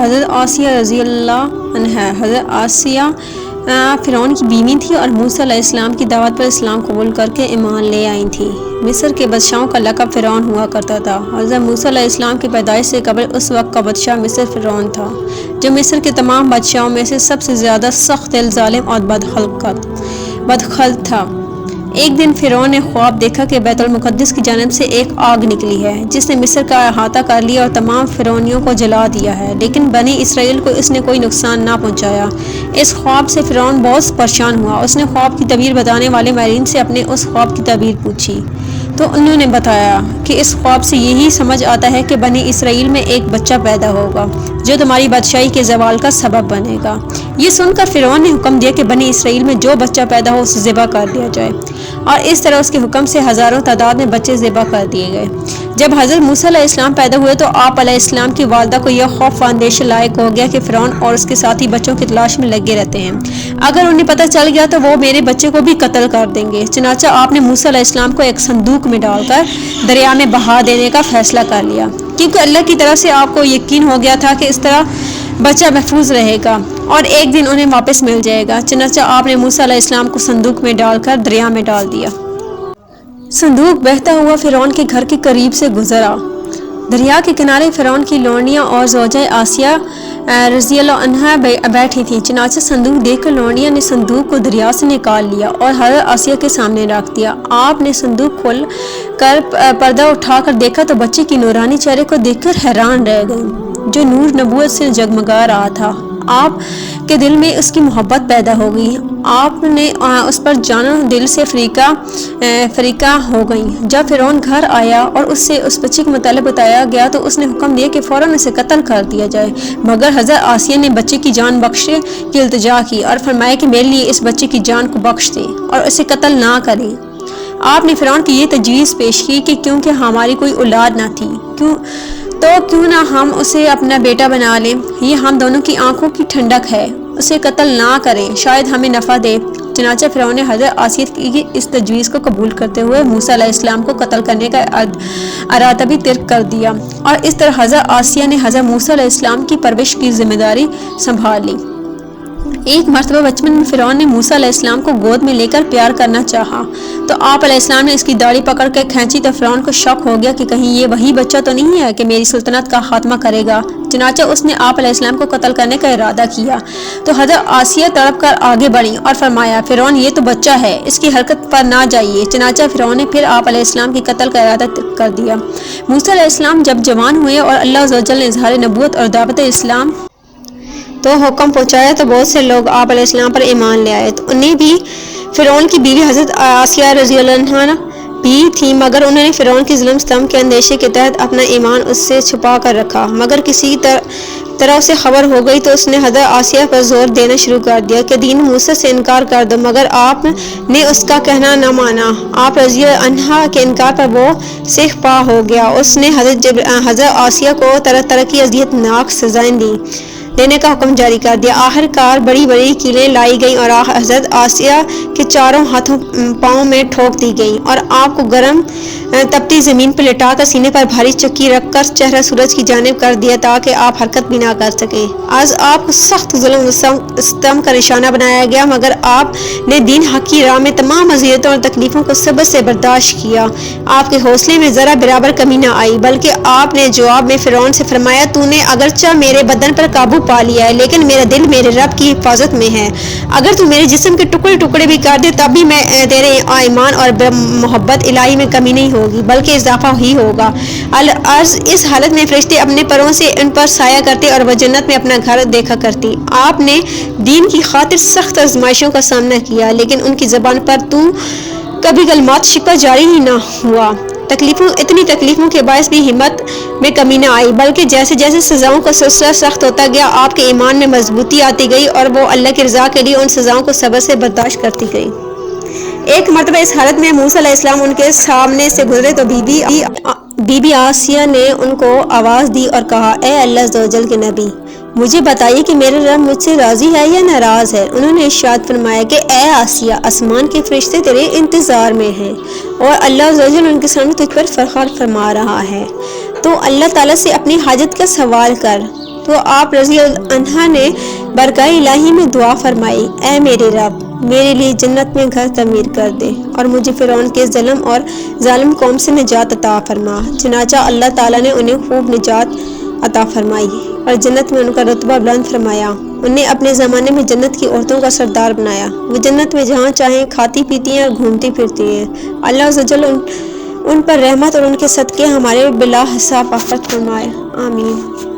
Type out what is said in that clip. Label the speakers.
Speaker 1: حضرت آسیہ رضی اللہ عنہا، حضرت آسیہ فرعون کی بیوی تھی اور موسیٰ علیہ السلام کی دعوت پر اسلام قبول کر کے ایمان لے آئی تھی۔ مصر کے بادشاہوں کا لقب فرعون ہوا کرتا تھا۔ حضرت موسیٰ علیہ السلام کی پیدائش سے قبل اس وقت کا بادشاہ مصر فرعون تھا، جو مصر کے تمام بادشاہوں میں سے سب سے زیادہ سخت دل، ظالم اور بدخلق تھا۔ ایک دن فرعون نے خواب دیکھا کہ بیت المقدس کی جانب سے ایک آگ نکلی ہے جس نے مصر کا احاطہ کر لیا اور تمام فرعونیوں کو جلا دیا ہے، لیکن بنی اسرائیل کو اس نے کوئی نقصان نہ پہنچایا۔ اس خواب سے فرعون بہت پریشان ہوا۔ اس نے خواب کی تعبیر بتانے والے ماہرین سے اپنے اس خواب کی تعبیر پوچھی تو انہوں نے بتایا کہ اس خواب سے یہی سمجھ آتا ہے کہ بنی اسرائیل میں ایک بچہ پیدا ہوگا جو تمہاری بادشاہی کے زوال کا سبب بنے گا۔ یہ سن کر فرعون نے حکم دیا کہ بنی اسرائیل میں جو بچہ پیدا ہو اسے ذبح کر دیا جائے، اور اس طرح اس کے حکم سے ہزاروں تعداد میں بچے ذبح کر دیے گئے۔ جب حضرت موسیٰ علیہ السلام پیدا ہوئے تو آپ علیہ السلام کی والدہ کو یہ خوف و اندیشہ لاحق ہو گیا کہ فرعون اور اس کے ساتھی بچوں کی تلاش میں لگے رہتے ہیں، اگر انہیں پتہ چل گیا تو وہ میرے بچے کو بھی قتل کر دیں گے۔ چنانچہ آپ نے موسیٰ علیہ السلام کو ایک صندوق میں ڈال کر دریا میں بہا دینے کا فیصلہ کر لیا، کیونکہ اللہ کی طرف سے آپ کو یقین ہو گیا تھا کہ اس طرح بچہ محفوظ رہے گا اور ایک دن انہیں واپس مل جائے گا۔ چنانچہ آپ نے موسیٰ علیہ السلام کو صندوق میں ڈال کر دریا میں ڈال دیا۔ صندوق بہتا ہوا فرعون کے گھر کے قریب سے گزرا۔ دریا کے کنارے فرعون کی لونڈیاں اور زوجہ آسیہ رضی اللہ عنہا بیٹھی تھیں۔ چنانچہ صندوق دیکھ کر لونڈیاں نے صندوق کو دریا سے نکال لیا اور حضرت آسیہ کے سامنے رکھ دیا۔ آپ نے صندوق کھول کر پردہ اٹھا کر دیکھا تو بچے کی نورانی چہرے کو دیکھ کر حیران رہ گئے، جو نور نبوت سے جگمگا رہا تھا۔ آپ کے دل میں اس کی محبت پیدا ہو گئی۔ آپ نے اس پر جانو دل سے فریقہ ہو گئی۔ جب فرعون گھر آیا اور اس سے اس بچے کے متعلق بتایا گیا تو اس نے حکم دیا کہ فوراً اسے قتل کر دیا جائے، مگر حضرت آسیہ نے بچے کی جان بخشنے کی التجا کی اور فرمایا کہ میرے لیے اس بچے کی جان کو بخش دیں اور اسے قتل نہ کریں۔ آپ نے فرعون کی یہ تجویز پیش کی کہ کیونکہ ہماری کوئی اولاد نہ تھی تو کیوں نہ ہم اسے اپنا بیٹا بنا لیں، یہ ہم دونوں کی آنکھوں کی ٹھنڈک ہے، اسے قتل نہ کریں، شاید ہمیں نفع دے۔ چنانچہ فرعون نے حضرت آسیہ کی اس تجویز کو قبول کرتے ہوئے موسیٰ علیہ السلام کو قتل کرنے کا ارادہ بھی ترک کر دیا، اور اس طرح حضرت آسیہ نے حضرت موسیٰ علیہ السلام کی پرورش کی ذمہ داری سنبھال لی۔ ایک مرتبہ بچپن میں فرعون نے موسیٰ علیہ السلام کو گود میں لے کر پیار کرنا چاہا تو آپ علیہ السلام نے اس کی داڑھی پکڑ کے کھینچی تو فرعون کو شک ہو گیا کہ کہیں یہ وہی بچہ تو نہیں ہے کہ میری سلطنت کا خاتمہ کرے گا۔ چنانچہ اس نے آپ علیہ السلام کو قتل کرنے کا ارادہ کیا تو حضرت آسیہ تڑپ کر آگے بڑھی اور فرمایا، فرعون یہ تو بچہ ہے، اس کی حرکت پر نہ جائیے۔ چنانچہ فرعون نے پھر آپ علیہ السلام کی قتل کا ارادہ کر دیا۔ موسیٰ علیہ السلام جب جوان ہوئے اور اللہ عز و جل نے اظہار نبوت اور دعوت اسلام تو حکم پہنچایا تو بہت سے لوگ آپ علیہ السلام پر ایمان لے آئے، تو انہیں بھی فرعون کی بیوی حضرت آسیہ رضی اللہ عنہا بھی تھی، مگر انہوں نے فرعون کی ظلم ستم کے اندیشے کے تحت اپنا ایمان اس سے چھپا کر رکھا۔ مگر کسی طرح اسے خبر ہو گئی تو اس نے حضرت آسیہ پر زور دینا شروع کر دیا کہ دین موسیٰ سے انکار کر دو، مگر آپ نے اس کا کہنا نہ مانا۔ آپ رضی اللہ عنہا کے انکار پر وہ سیخ پا ہو گیا۔ اس نے حضرت آسیہ کو طرح طرح کی اذیت ناک سزائیں دینے کا حکم جاری کر دیا۔ آخر کار بڑی بڑی کیلیں لائی گئیں اور حضرت آسیہ کے چاروں ہاتھوں پاؤں میں ٹھوک دی گئیں اور آپ کو گرم تپتی زمین پر لٹا کر سینے پر بھاری چکی رکھ کر چہرہ سورج کی جانب کر دیا تاکہ آپ حرکت بھی نہ کر سکیں۔ آج آپ کو سخت ظلم و ستم کا نشانہ بنایا گیا، مگر آپ نے دین حق کی راہ میں تمام اذیتوں اور تکلیفوں کو صبر سے برداشت کیا۔ آپ کے حوصلے میں ذرا برابر کمی نہ آئی، بلکہ آپ نے جواب میں فرعون سے فرمایا، تو نے اگرچہ میرے بدن پر قابو پا لیا ہے لیکن میرا دل میرے رب کی حفاظت میں ہے، اگر تو میرے جسم کے ٹکڑے ٹکڑے بھی کر دے تب بھی میں تیرے ایمان اور محبت الہی میں کمی نہیں ہوگی بلکہ اضافہ ہی ہوگا۔ العرض اس حالت میں فرشتے اپنے پروں سے ان پر سایہ کرتے اور وہ جنت میں اپنا گھر دیکھا کرتی۔ آپ نے دین کی خاطر سخت آزمائشوں کا سامنا کیا لیکن ان کی زبان پر تو کبھی کلمات شکوہ جاری ہی نہ ہوا۔ اتنی تکلیفوں کے باعث بھی ہمت میں کمی نہ آئی، بلکہ جیسے جیسے سزاؤں کا سلسلہ سخت ہوتا گیا آپ کے ایمان میں مضبوطی آتی گئی اور وہ اللہ کی رضا کے لیے ان سزاؤں کو صبر سے برداشت کرتی گئی۔ ایک مرتبہ اس حالت میں موسیٰ علیہ السلام ان کے سامنے سے گزرے تو بی بی آسیہ نے ان کو آواز دی اور کہا، اے اللہ عز و جل کے نبی، مجھے بتائیے کہ میرا رب مجھ سے راضی ہے یا ناراض ہے۔ انہوں نے ارشاد فرمایا کہ اے آسیہ، آسمان کے فرشتے تیرے انتظار میں ہیں اور اللہ عز و جل ان کے سامنے تجھ پر فخر فرما رہا ہے، تو اللہ تعالیٰ سے اپنی حاجت کا سوال کر، تو تو آپ رضی اللہ عنہ نے برگاہ الہی میں دعا فرمائی، اے میرے رب، میرے لیے جنت میں گھر تعمیر کر دے اور مجھے فرعون کے ظلم اور ظالم قوم سے نجات عطا فرما۔ چنانچہ اللہ تعالیٰ نے انہیں خوب نجات عطا فرمائی اور جنت میں ان کا رتبہ بلند فرمایا۔ انہیں اپنے زمانے میں جنت کی عورتوں کا سردار بنایا۔ وہ جنت میں جہاں چاہیں کھاتی پیتی ہیں اور گھومتی پھرتی ہیں۔ اللہ عز و جل ان پر رحمت اور ان کے صدقے ہمارے بلا حساب آفت فرمائے، آمین۔